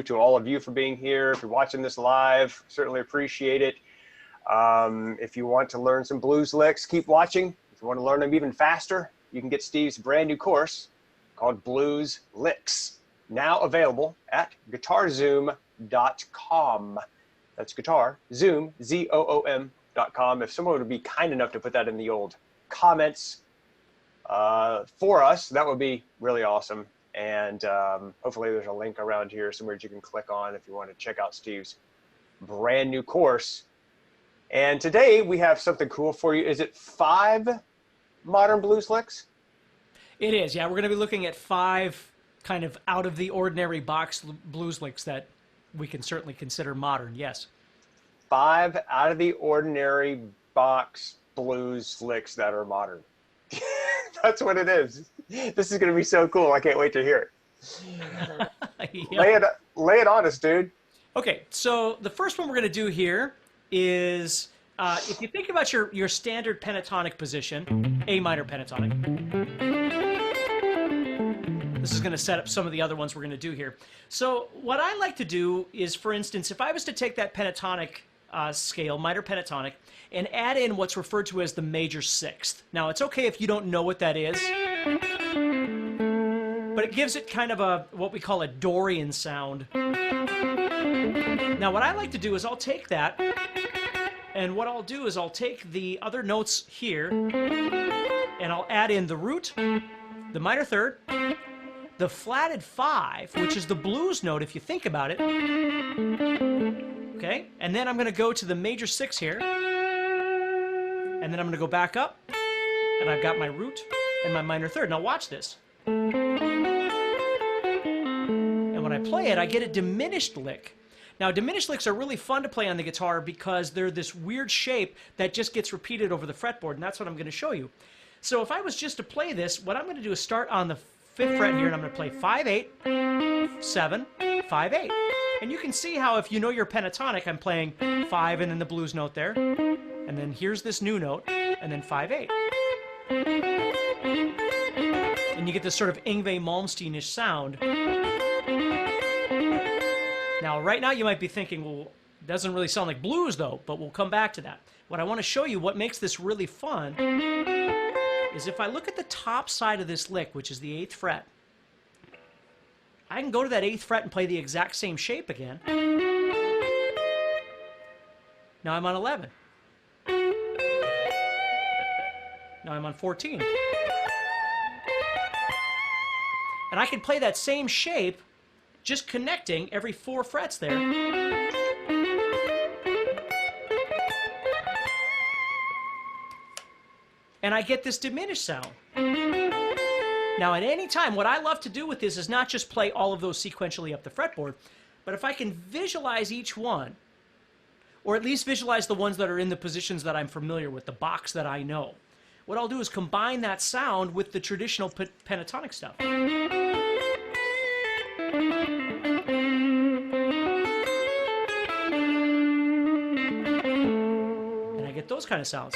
to all of you for being here. If you're watching this live, certainly appreciate it. If you want to learn some blues licks, keep watching. If you want to learn them even faster, you can get Steve's brand new course called Blues Licks, now available at guitarzoom.com. That's guitar, Zoom, Z-O-O-M.com. If someone would be kind enough to put that in the old comments for us, that would be really awesome. And hopefully there's a link around here somewhere you can click on if you want to check out Steve's brand new course. And today we have something cool for you. Is it 5 modern blues licks? It is, yeah. We're going to be looking at 5 kind of out of the ordinary box blues licks that we can certainly consider modern, yes. 5 out of the ordinary box blues licks that are modern. That's what it is. This is going to be so cool. I can't wait to hear it. Yep. Lay it on us, dude. Okay, so the first one we're going to do here is, if you think about your standard pentatonic position, A minor pentatonic, this is going to set up some of the other ones we're going to do here. So what I like to do is, for instance, if I was to take that pentatonic scale, minor pentatonic, and add in what's referred to as the major sixth. Now, it's okay if you don't know what that is, but it gives it kind of what we call a Dorian sound. Now, what I like to do is I'll take that, and what I'll do is I'll take the other notes here, and I'll add in the root, the minor third, the flatted 5, which is the blues note if you think about it. Okay, and then I'm going to go to the major 6 here, and then I'm going to go back up, and I've got my root and my minor third. Now watch this. And when I play it, I get a diminished lick. Now, diminished licks are really fun to play on the guitar because they're this weird shape that just gets repeated over the fretboard, and that's what I'm going to show you. So if I was just to play this, what I'm going to do is start on the 5th fret here, and I'm going to play 5, 8, 7, 5, 8. And you can see how if you know your pentatonic, I'm playing 5 and then the blues note there. And then here's this new note, and then 5, 8. And you get this sort of Yngwie Malmsteen-ish sound. Now, right now you might be thinking, well, it doesn't really sound like blues though, but we'll come back to that. What I want to show you, what makes this really fun, is if I look at the top side of this lick, which is the 8th fret, I can go to that 8th fret and play the exact same shape again. Now I'm on 11. Now I'm on 14. And I can play that same shape, just connecting every 4 frets there. And I get this diminished sound. Now, at any time, what I love to do with this is not just play all of those sequentially up the fretboard, but if I can visualize each one, or at least visualize the ones that are in the positions that I'm familiar with, the box that I know, what I'll do is combine that sound with the traditional pentatonic stuff. And I get those kind of sounds.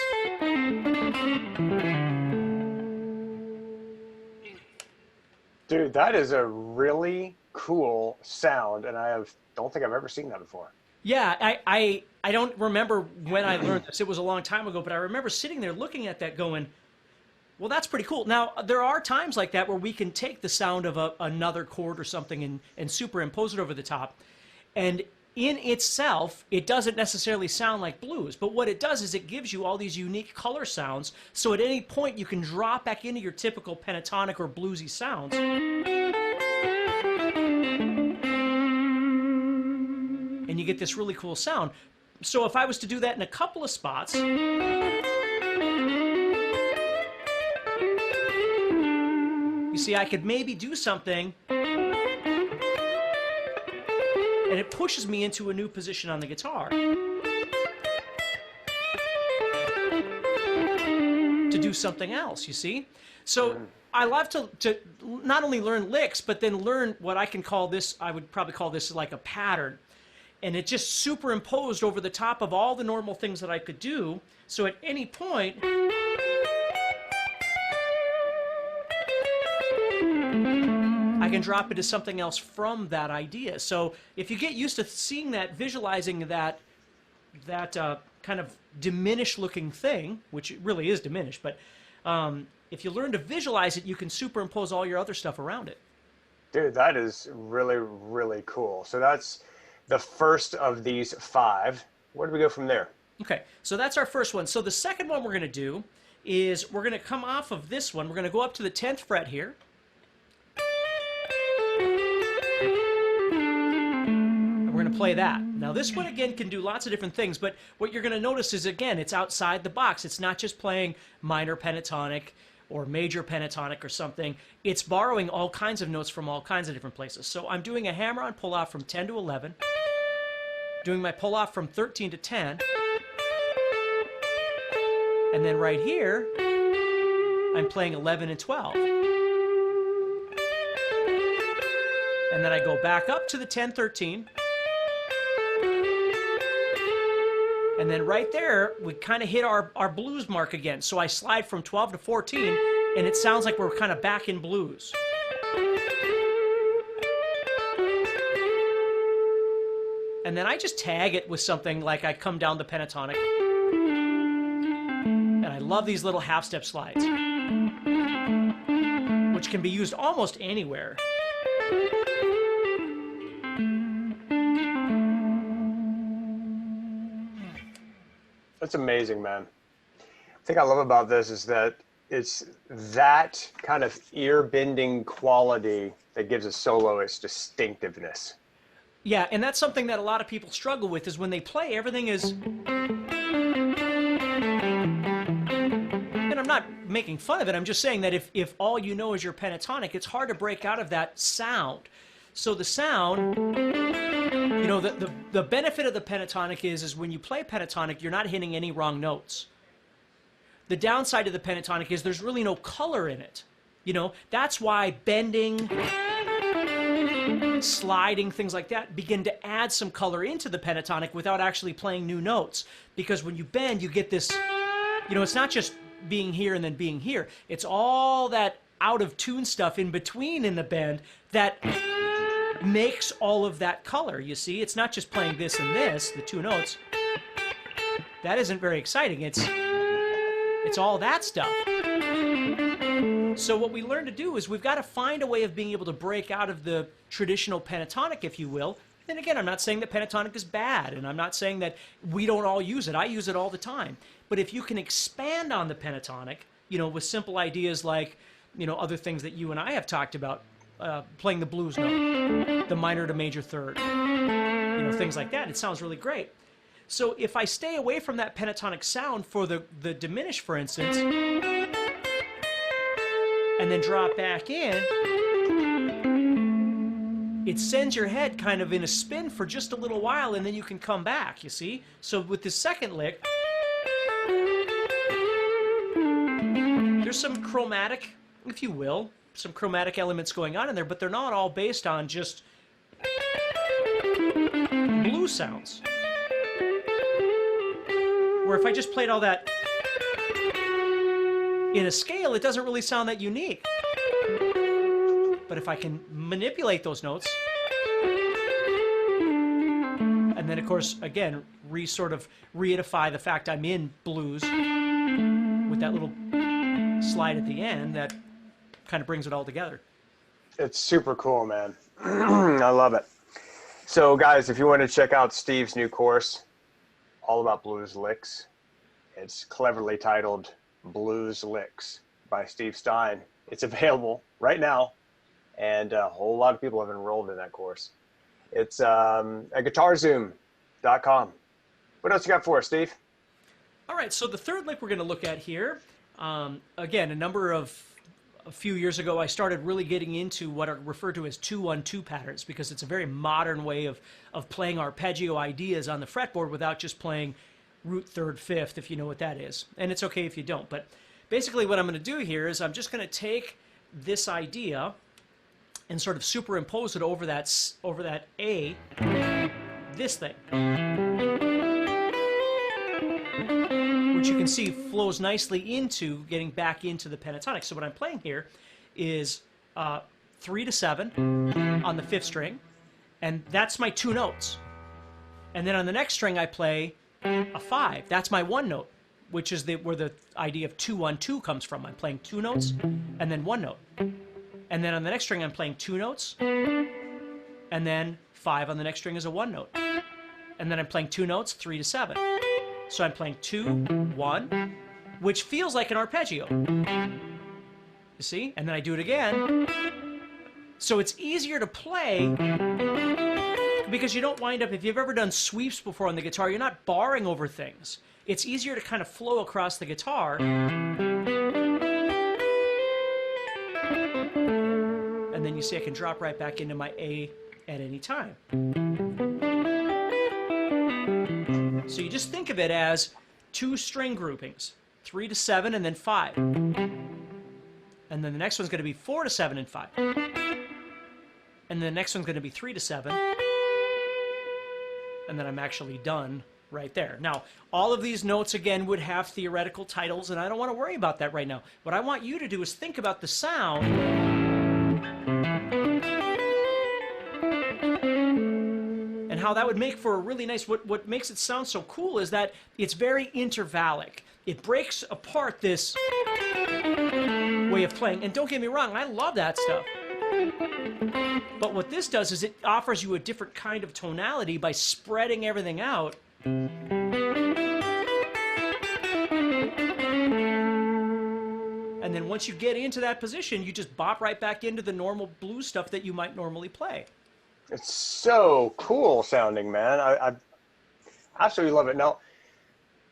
Dude, that is a really cool sound, and don't think I've ever seen that before. Yeah, I don't remember when I learned this. It was a long time ago, but I remember sitting there looking at that going, well, that's pretty cool. Now, there are times like that where we can take the sound of another chord or something and superimpose it over the top. And in itself, it doesn't necessarily sound like blues, but what it does is it gives you all these unique color sounds, so at any point you can drop back into your typical pentatonic or bluesy sounds. And you get this really cool sound. So if I was to do that in a couple of spots, you see, I could maybe do something and it pushes me into a new position on the guitar to do something else, you see? So I love to not only learn licks, but then learn what I can call this, I would probably call this like a pattern. And it just superimposed over the top of all the normal things that I could do. So at any point, I can drop into something else from that idea. So if you get used to seeing that, visualizing that kind of diminished looking thing, which it really is diminished, but if you learn to visualize it, you can superimpose all your other stuff around it. Dude, that is really, really cool. So that's the first of these 5. Where do we go from there? Okay, so that's our first one. So the second one we're going to do is we're going to come off of this one. We're going to go up to the 10th fret here. And we're going to play that. Now this one again can do lots of different things, but what you're going to notice is, again, it's outside the box. It's not just playing minor pentatonic or major pentatonic or something. It's borrowing all kinds of notes from all kinds of different places. So I'm doing a hammer-on pull-off from 10 to 11, doing my pull-off from 13 to 10, and then right here, I'm playing 11 and 12. And then I go back up to the 10, 13. And then right there, we kind of hit our blues mark again. So I slide from 12 to 14, and it sounds like we're kind of back in blues. And then I just tag it with something like I come down the pentatonic. And I love these little half-step slides, which can be used almost anywhere. That's amazing, man. The thing I love about this is that it's that kind of ear-bending quality that gives a solo its distinctiveness. Yeah, and that's something that a lot of people struggle with, is when they play, everything is... And I'm not making fun of it, I'm just saying that if all you know is your pentatonic, it's hard to break out of that sound. So the sound, you know, the benefit of the pentatonic is when you play pentatonic, you're not hitting any wrong notes. The downside of the pentatonic is there's really no color in it. You know, that's why bending, sliding, things like that begin to add some color into the pentatonic without actually playing new notes. Because when you bend, you get this, you know, it's not just being here and then being here. It's all that out of tune stuff in between in the bend that makes all of that color, you see? It's not just playing this and this, the two notes. That isn't very exciting. It's all that stuff. So what we learn to do is we've got to find a way of being able to break out of the traditional pentatonic, if you will. And again, I'm not saying that pentatonic is bad, and I'm not saying that we don't all use it. I use it all the time. But if you can expand on the pentatonic, you know, with simple ideas like, you know, other things that you and I have talked about, playing the blues note, the minor to major third, you know, things like that, it sounds really great. So if I stay away from that pentatonic sound for the diminished, for instance, and then drop back in, it sends your head kind of in a spin for just a little while, and then you can come back, you see? So with this second lick, there's some chromatic, if you will, some chromatic elements going on in there, but they're not all based on just blues sounds. Where if I just played all that in a scale, it doesn't really sound that unique. But if I can manipulate those notes, and then of course, again, sort of reedify the fact I'm in blues with that little slide at the end, that kind of brings it all together. It's super cool, man. I love it. So guys, if you want to check out Steve's new course, all about blues licks, it's cleverly titled Blues Licks by Steve Stine. It's available right now, and a whole lot of people have enrolled in that course. It's at guitar-zoom.com. What else you got for us, Steve? All right, so the third lick we're going to look at here, again, a few years ago, I started really getting into what are referred to as 2-1-2 patterns, because it's a very modern way of playing arpeggio ideas on the fretboard without just playing root, third, fifth, if you know what that is. And it's okay if you don't. But basically what I'm going to do here is I'm just going to take this idea and sort of superimpose it over that A, this thing, which you can see flows nicely into getting back into the pentatonic. So what I'm playing here is 3 to 7 on the 5th string, and that's my 2 notes. And then on the next string I play a 5. That's my 1 note, which is where the idea of 2-1-2 comes from. I'm playing 2 notes and then 1 note. And then on the next string I'm playing 2 notes, and then 5 on the next string is a 1 note. And then I'm playing 2 notes, 3 to 7. So I'm playing 2, 1, which feels like an arpeggio. You see? And then I do it again. So it's easier to play because you don't wind up, if you've ever done sweeps before on the guitar, you're not barring over things. It's easier to kind of flow across the guitar. And then you see I can drop right back into my A at any time. So you just think of it as 2 string groupings, 3 to 7 and then 5. And then the next one's going to be 4 to 7 and 5. And the next one's going to be 3 to 7. And then I'm actually done right there. Now, all of these notes, again, would have theoretical titles, and I don't want to worry about that right now. What I want you to do is think about the sound and how that would make for a really nice, what makes it sound so cool is that it's very intervallic. It breaks apart this way of playing. And don't get me wrong, I love that stuff. But what this does is it offers you a different kind of tonality by spreading everything out. And then once you get into that position, you just bop right back into the normal blues stuff that you might normally play. It's so cool sounding, man. I absolutely love it. Now,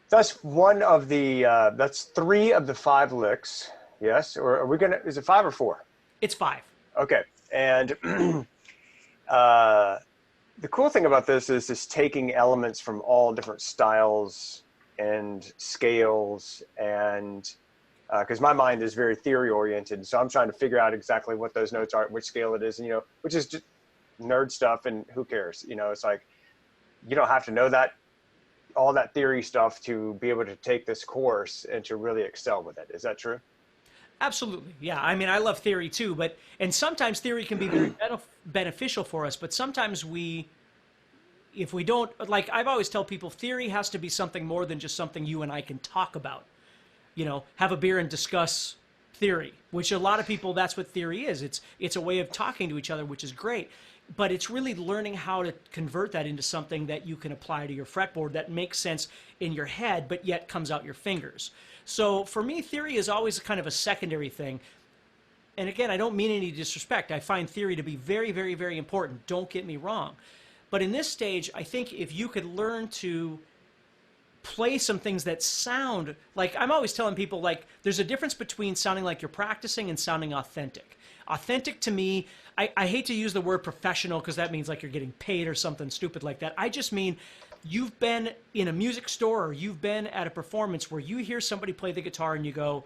that's one of the, that's 3 of the 5 licks, yes? Or are we going to, is it 5 or 4? It's 5. Okay. And the cool thing about this is just taking elements from all different styles and scales, and because my mind is very theory oriented, so I'm trying to figure out exactly what those notes are, which scale it is, and which is just nerd stuff, and who cares? It's like you don't have to know that all that theory stuff to be able to take this course and to really excel with it. Is that true? Absolutely. Yeah. I mean, I love theory too, and sometimes theory can be very beneficial for us, but sometimes if we don't, like I've always tell people, theory has to be something more than just something you and I can talk about. Have a beer and discuss theory, which a lot of people, that's what theory is. It's a way of talking to each other, which is great. But it's really learning how to convert that into something that you can apply to your fretboard that makes sense in your head, but yet comes out your fingers. So for me, theory is always kind of a secondary thing. And again, I don't mean any disrespect. I find theory to be very, very, very important. Don't get me wrong. But in this stage, I think if you could learn to play some things that sound like, I'm always telling people, like, there's a difference between sounding like you're practicing and sounding authentic. Authentic to me, I hate to use the word professional because that means like you're getting paid or something stupid like that. I just mean you've been in a music store or you've been at a performance where you hear somebody play the guitar and you go,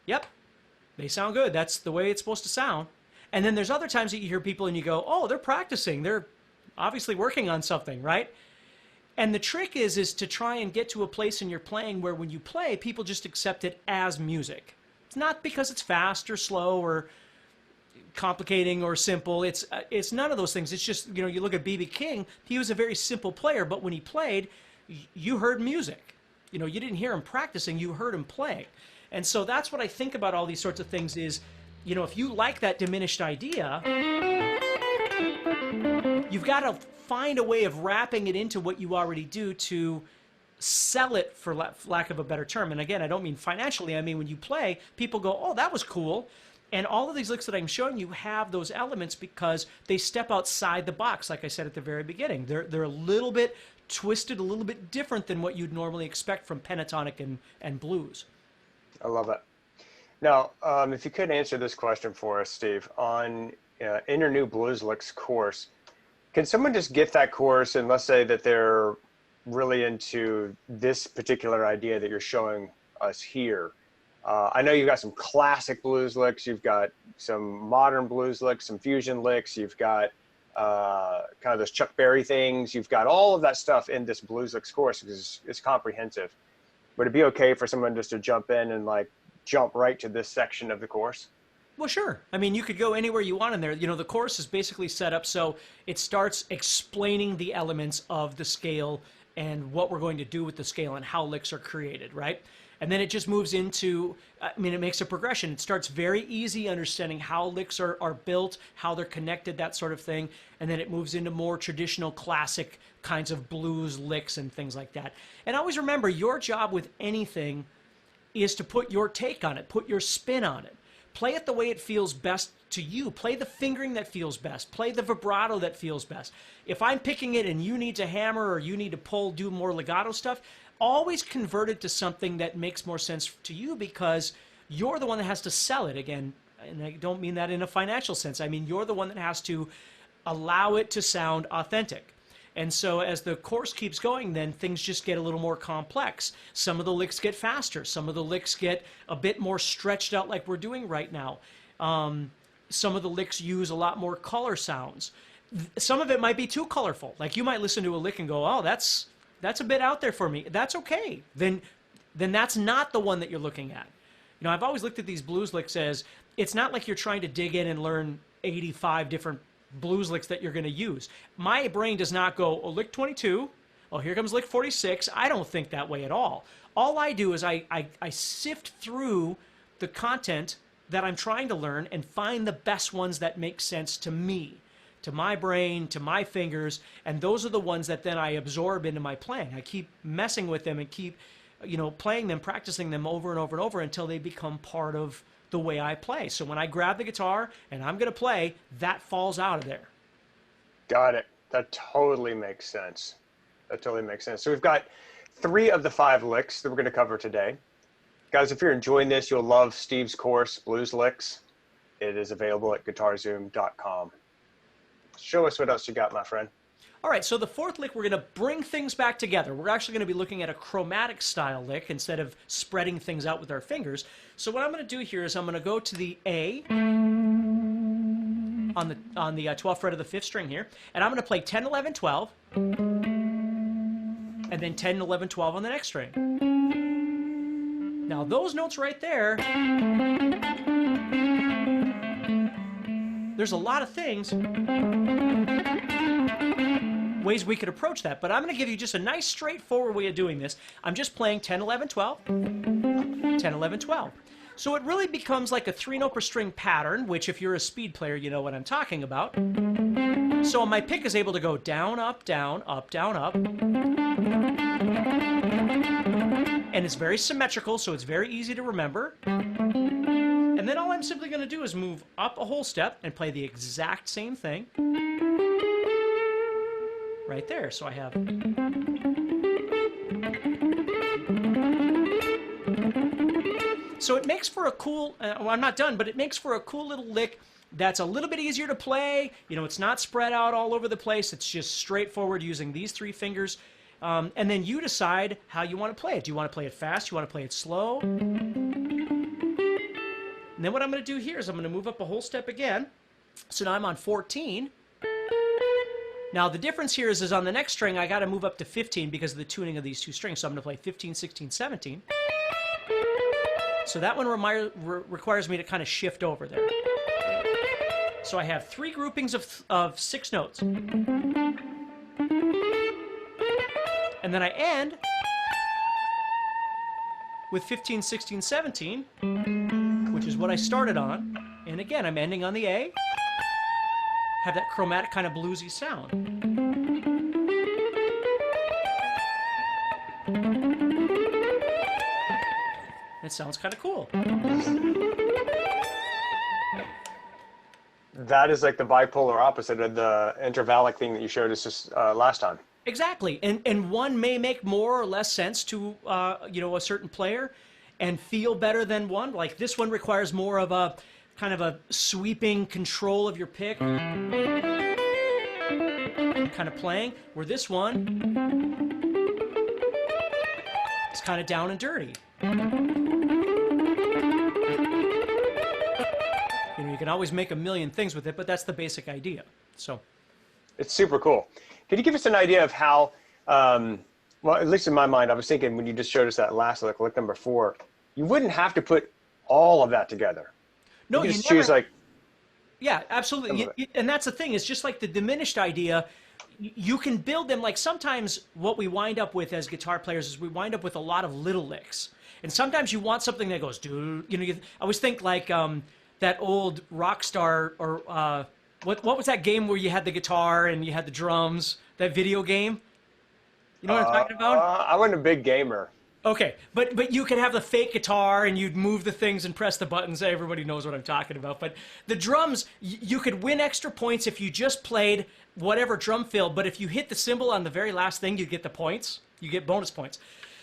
yep, they sound good. That's the way it's supposed to sound. And then there's other times that you hear people and you go, oh, they're practicing. They're obviously working on something, right? And the trick is to try and get to a place in your playing where when you play, people just accept it as music. It's not because it's fast or slow or complicating or simple. It's none of those things. It's just, you look at B.B. King, he was a very simple player, but when he played, you heard music. You didn't hear him practicing, you heard him play. And so that's what I think about all these sorts of things is, if you like that diminished idea, you've got to find a way of wrapping it into what you already do to sell it, for lack of a better term. And again, I don't mean financially. I mean, when you play, people go, oh, that was cool. And all of these licks that I'm showing you have those elements because they step outside the box, like I said at the very beginning. They're a little bit twisted, a little bit different than what you'd normally expect from pentatonic and blues. I love it. Now, if you could answer this question for us, Steve, on in your new Blues Licks course, can someone just get that course and let's say that they're really into this particular idea that you're showing us here? I know you've got some classic blues licks, you've got some modern blues licks, some fusion licks, you've got kind of those Chuck Berry things, you've got all of that stuff in this Blues Licks course because it's comprehensive. Would it be okay for someone just to jump in and like jump right to this section of the course? Well, sure. I mean, you could go anywhere you want in there. You know, the course is basically set up so it starts explaining the elements of the scale and what we're going to do with the scale and how licks are created, right? And then it just moves into, I mean, it makes a progression. It starts very easy, understanding how licks are built, how they're connected, that sort of thing. And then it moves into more traditional classic kinds of blues licks and things like that. And always remember, your job with anything is to put your take on it, put your spin on it. Play it the way it feels best to you. Play the fingering that feels best. Play the vibrato that feels best. If I'm picking it and you need to hammer or you need to pull, do more legato stuff, always convert it to something that makes more sense to you, because you're the one that has to sell it. Again, and I don't mean that in a financial sense. I mean, you're the one that has to allow it to sound authentic. And so as the course keeps going, then things just get a little more complex. Some of the licks get faster. Some of the licks get a bit more stretched out like we're doing right now. Some of the licks use a lot more color sounds. Some of it might be too colorful. Like you might listen to a lick and go, oh, that's a bit out there for me. That's okay. Then that's not the one that you're looking at. You know, I've always looked at these blues licks as, it's not like you're trying to dig in and learn 85 different blues licks that you're going to use. My brain does not go, oh, lick 22. Oh, here comes lick 46. I don't think that way at all. All I do is I sift through the content that I'm trying to learn and find the best ones that make sense to me, to my brain, to my fingers, and those are the ones that then I absorb into my playing. I keep messing with them and keep, you know, playing them, practicing them over and over and over until they become part of the way I play. So when I grab the guitar and I'm going to play, that falls out of there. Got it. That totally makes sense. That totally makes sense. So we've got 3 of the 5 licks that we're going to cover today. Guys, if you're enjoying this, you'll love Steve's course, Blues Licks. It is available at guitar-zoom.com. Show us what else you got, my friend. All right, so the 4th lick, we're going to bring things back together. We're actually going to be looking at a chromatic style lick instead of spreading things out with our fingers. So what I'm going to do here is I'm going to go to the A on the 12th fret of the 5th string here, and I'm going to play 10, 11, 12, and then 10, 11, 12 on the next string. Now those notes right there, there's a lot of ways we could approach that, but I'm going to give you just a nice straightforward way of doing this. I'm just playing 10, 11, 12, 10, 11, 12. So it really becomes like a 3-note per string pattern, which if you're a speed player, you know what I'm talking about. So my pick is able to go down, up, down, up, down, up. And it's very symmetrical, so it's very easy to remember. And then all I'm simply going to do is move up a whole step and play the exact same thing right there. So I have... So it makes for a cool, well, I'm not done, but it makes for a cool little lick that's a little bit easier to play. You know, it's not spread out all over the place. It's just straightforward using these 3 fingers. And then you decide how you want to play it. Do you want to play it fast? Do you want to play it slow? And then what I'm going to do here is I'm going to move up a whole step again. So now I'm on 14. Now the difference here is on the next string, I got to move up to 15 because of the tuning of these 2 strings. So I'm going to play 15, 16, 17. So that one requires me to kind of shift over there. So I have 3 groupings of 6 notes. And then I end with 15, 16, 17, which is what I started on. And again, I'm ending on the A. Have that chromatic kind of bluesy sound. It sounds kind of cool. That is like the bipolar opposite of the intervallic thing that you showed us just last time. Exactly, and one may make more or less sense to you know, a certain player, and feel better than one. Like this one requires more of a kind of a sweeping control of your pick, kind of playing. Where this one is kind of down and dirty. You know, you can always make a million things with it, but that's the basic idea. So, it's super cool. Can you give us an idea of how, well, at least in my mind, I was thinking when you just showed us that last lick number 4, you wouldn't have to put all of that together. No, You you just never. choose like Yeah, some absolutely. of it. And that's the thing. It's just like the diminished idea. You can build them like sometimes what we wind up with as guitar players is we wind up with a lot of little licks. And sometimes you want something that goes, dude, I always think like that old rock star or what was that game where you had the guitar and you had the drums, that video game? You know what I'm talking about? I wasn't a big gamer. Okay, but you could have the fake guitar and you'd move the things and press the buttons. Everybody knows what I'm talking about. But the drums, you could win extra points if you just played whatever drum fill. But if you hit the cymbal on the very last thing, you get the points. You get bonus points.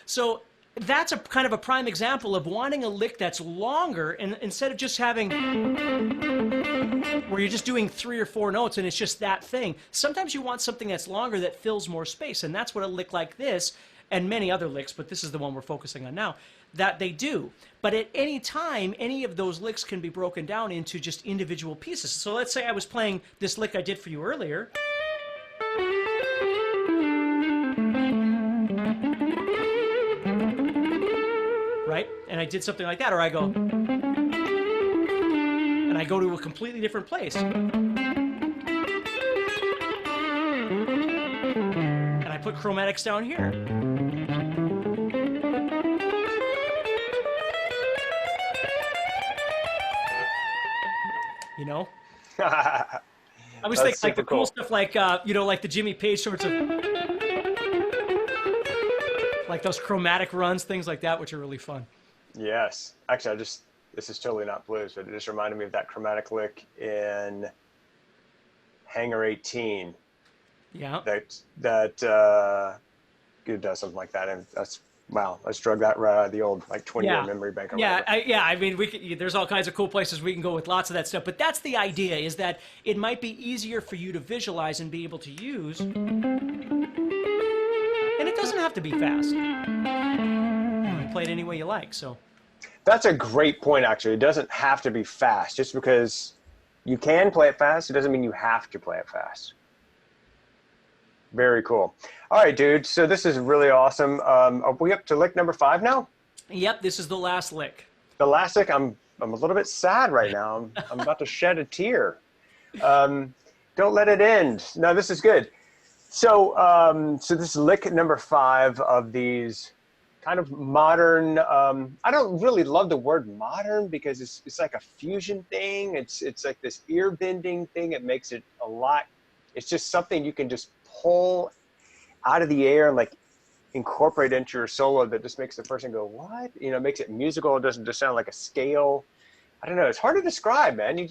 So that's a kind of a prime example of wanting a lick that's longer, and instead of just having where you're just doing 3 or 4 notes and it's just that thing. Sometimes you want something that's longer that fills more space, and that's what a lick like this and many other licks, but this is the one we're focusing on now, that they do. But at any time, any of those licks can be broken down into just individual pieces. So let's say I was playing this lick I did for you earlier. Right? And I did something like that, or I go, and I go to a completely different place. And I put chromatics down here. You know? I always think like the cool stuff like, like the Jimmy Page sorts of, like those chromatic runs, things like that, which are really fun. Yes. Actually, this is totally not blues, but it just reminded me of that chromatic lick in Hangar 18. Yeah. That it does something like that. And that's, wow, let's drug that right out of the old, like 20-year memory bank. I mean, there's all kinds of cool places we can go with lots of that stuff, but that's the idea, is that it might be easier for you to visualize and be able to use, and it doesn't have to be fast. You can play it any way you like, so. That's a great point, actually. It doesn't have to be fast. Just because you can play it fast, it doesn't mean you have to play it fast. Very cool. All right, dude. So this is really awesome. Are we up to lick number 5 now? Yep, this is the last lick. The last lick. I'm a little bit sad right now. I'm about to shed a tear. Don't let it end. No, this is good. So so this is lick number 5 of these kind of modern. I don't really love the word modern because it's like a fusion thing. It's like this ear bending thing. It makes it a lot. It's just something you can just pull out of the air and like incorporate into your solo that just makes the person go, what? You know, makes it musical. It doesn't just sound like a scale. I don't know. It's hard to describe, man.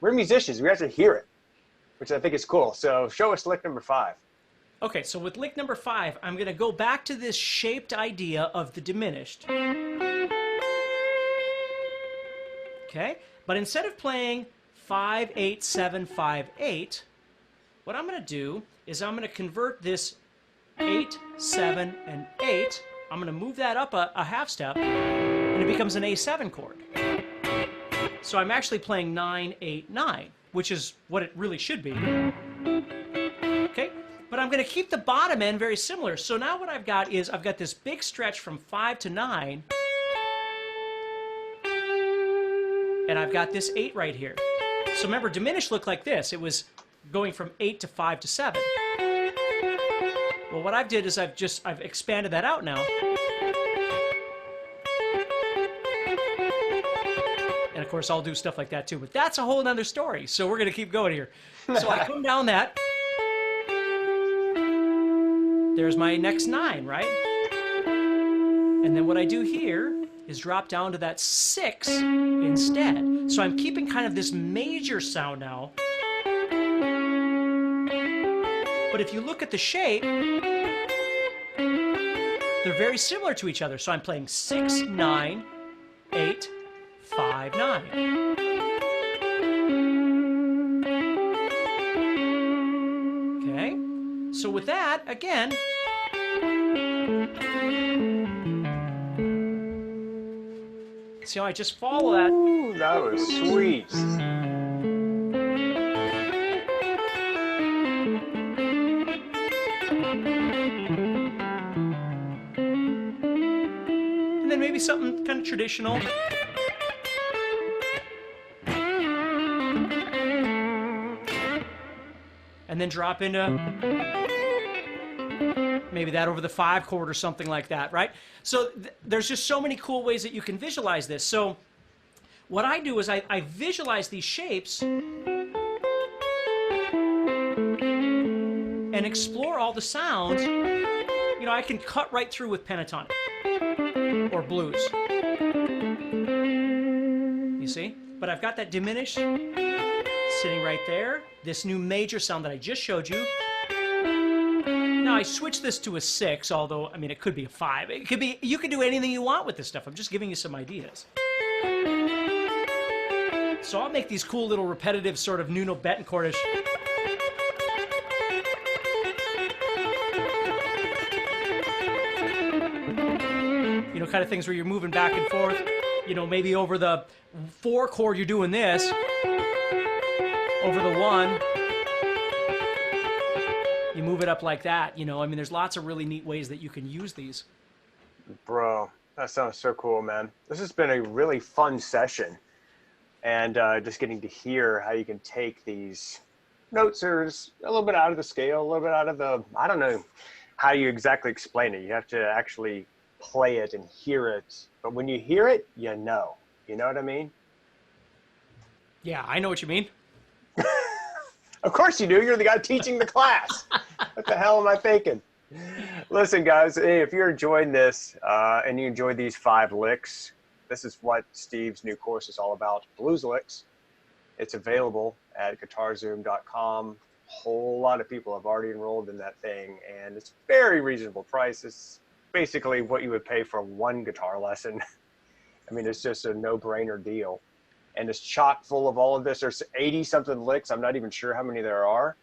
We're musicians. We have to hear it, which I think is cool. So show us lick number 5. Okay, so with lick number 5, I'm going to go back to this shaped idea of the diminished. Okay, but instead of playing 5, 8, 7, 5, 8, what I'm going to do is I'm going to convert this 8, 7, and 8. I'm going to move that up a half step, and it becomes an A7 chord. So I'm actually playing 9, 8, 9, which is what it really should be. Okay, but I'm going to keep the bottom end very similar. So now what I've got is I've got this big stretch from 5 to 9, and I've got this 8 right here. So remember, diminished looked like this. It was going from 8 to 5 to 7. Well, what I've did is I've expanded that out now. And of course, I'll do stuff like that too, but that's a whole other story. So we're going to keep going here. So I come down that. There's my next 9, right? And then what I do here is drop down to that 6 instead. So I'm keeping kind of this major sound now. But if you look at the shape, they're very similar to each other. So I'm playing 6, 9, 8, 5, 9. Okay, so with that, again, see how I just follow that? Ooh, that was sweet. And then maybe something kind of traditional. then drop into maybe that over the 5 chord or something like that, right? So there's just so many cool ways that you can visualize this. So what I do is I visualize these shapes and explore all the sounds. You know, I can cut right through with pentatonic or blues. You see? But I've got that diminished sitting right there. This new major sound that I just showed you. Now I switched this to a 6, although, I mean, it could be a 5. It could be, you can do anything you want with this stuff. I'm just giving you some ideas. So I'll make these cool little repetitive sort of Nuno Betancourt-ish. You know, kind of things where you're moving back and forth. You know, maybe over the 4 chord you're doing this. Over the 1. You move it up like that, you know. I mean, there's lots of really neat ways that you can use these. Bro, that sounds so cool, man. This has been a really fun session. And just getting to hear how you can take these notes are a little bit out of the scale, a little bit out of the, I don't know how you exactly explain it. You have to actually play it and hear it. But when you hear it, you know. You know what I mean? Yeah, I know what you mean. Of course you do. You're the guy teaching the class. What the hell am I thinking? Listen, guys, hey, if you're enjoying this and you enjoy these 5 licks, this is what Steve's new course is all about, blues licks. It's available at guitar-Zoom.com. A whole lot of people have already enrolled in that thing, and it's very reasonable price. It's basically what you would pay for 1 guitar lesson. I mean, it's just a no-brainer deal. And it's chock full of all of this. There's 80-something licks. I'm not even sure how many there are.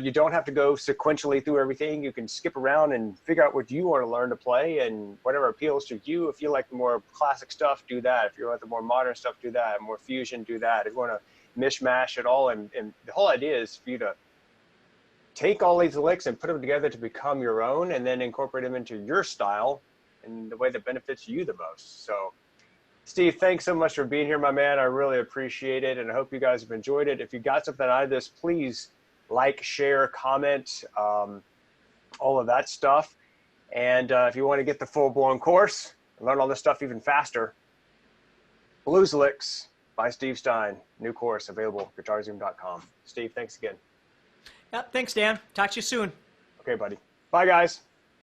You don't have to go sequentially through everything. You can skip around and figure out what you want to learn to play and whatever appeals to you. If you like the more classic stuff, do that. If you like the more modern stuff, do that. More fusion, do that. If you want to mishmash it all, and the whole idea is for you to take all these licks and put them together to become your own and then incorporate them into your style in the way that benefits you the most. So, Steve, thanks so much for being here, my man. I really appreciate it, and I hope you guys have enjoyed it. If you got something out of this, please like, share, comment, all of that stuff. And if you want to get the full-blown course and learn all this stuff even faster, Blues Licks by Steve Stine, new course available at guitarzoom.com. Steve, thanks again. Yep, thanks, Dan. Talk to you soon. Okay, buddy. Bye, guys.